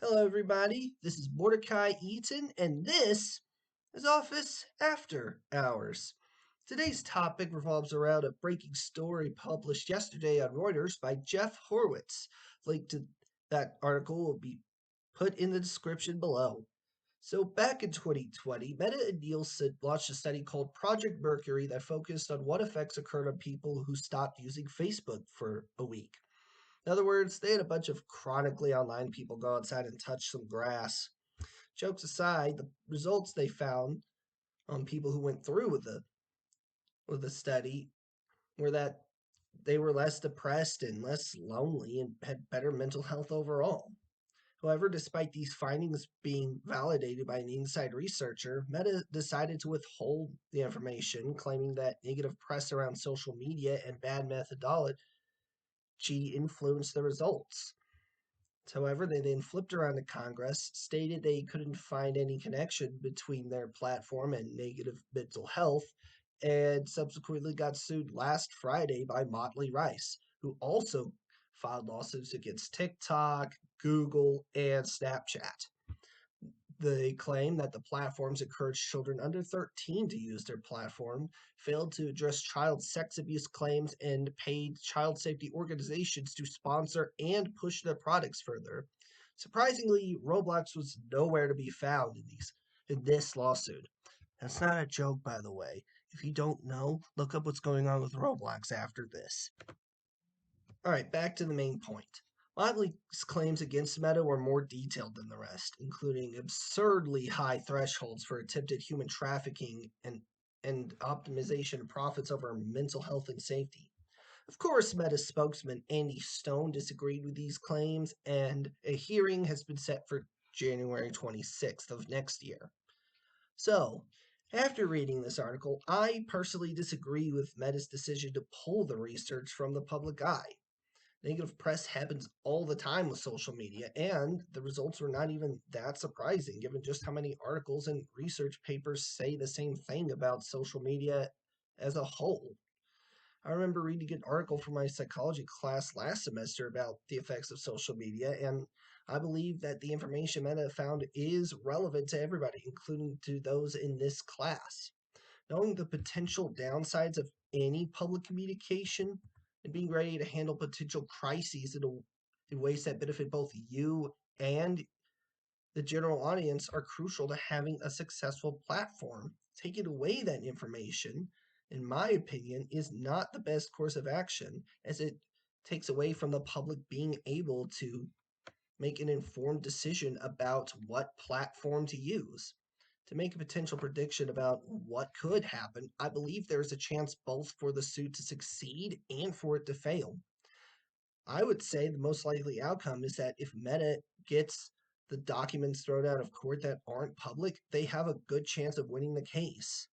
Hello, everybody. This is Mordecai Eaton, and this is Office After Hours. Today's topic revolves around a breaking story published yesterday on Reuters by Jeff Horowitz. Link to that article will be put in the description below. So, back in 2020, Meta and Nielsen launched a study called Project Mercury that focused on what effects occurred on people who stopped using Facebook for a week. In other words, they had a bunch of chronically online people go outside and touch some grass. Jokes aside, the results they found on people who went through with the study were that they were less depressed and less lonely and had better mental health overall. However, despite these findings being validated by an inside researcher, Meta decided to withhold the information, claiming that negative press around social media and bad methodology influenced the results. However, they then flipped around to Congress, stated they couldn't find any connection between their platform and negative mental health, and subsequently got sued last Friday by Motley Rice, who also filed lawsuits against TikTok, Google, and Snapchat. They claim that the platforms encourage children under 13 to use their platform, failed to address child sex abuse claims, and paid child safety organizations to sponsor and push their products further. Surprisingly, Roblox was nowhere to be found in this lawsuit. That's not a joke, by the way. If you don't know, look up what's going on with Roblox after this. All right, back to the main point. Motley's claims against Meta were more detailed than the rest, including absurdly high thresholds for attempted human trafficking and optimization of profits over mental health and safety. Of course, Meta spokesman Andy Stone disagreed with these claims, and a hearing has been set for January 26th of next year. So, after reading this article, I personally disagree with Meta's decision to pull the research from the public eye. Negative press happens all the time with social media, and the results were not even that surprising given just how many articles and research papers say the same thing about social media as a whole. I remember reading an article from my psychology class last semester about the effects of social media, and I believe that the information Meta found is relevant to everybody, including to those in this class. Knowing the potential downsides of any public communication and being ready to handle potential crises in ways that benefit both you and the general audience are crucial to having a successful platform. Taking away that information, in my opinion, is not the best course of action, as it takes away from the public being able to make an informed decision about what platform to use. To make a potential prediction about what could happen, I believe there is a chance both for the suit to succeed and for it to fail. I would say the most likely outcome is that if Meta gets the documents thrown out of court that aren't public, they have a good chance of winning the case.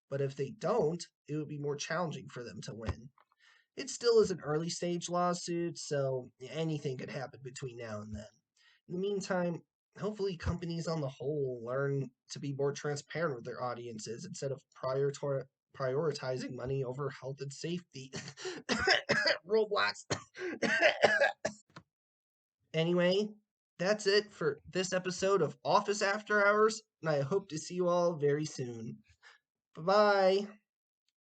But if they don't, it would be more challenging for them to win. It still is an early stage lawsuit, so anything could happen between now and then. In the meantime, hopefully companies on the whole learn to be more transparent with their audiences instead of prioritizing money over health and safety. Roblox. Anyway, that's it for this episode of Office After Hours, and I hope to see you all very soon. Bye bye.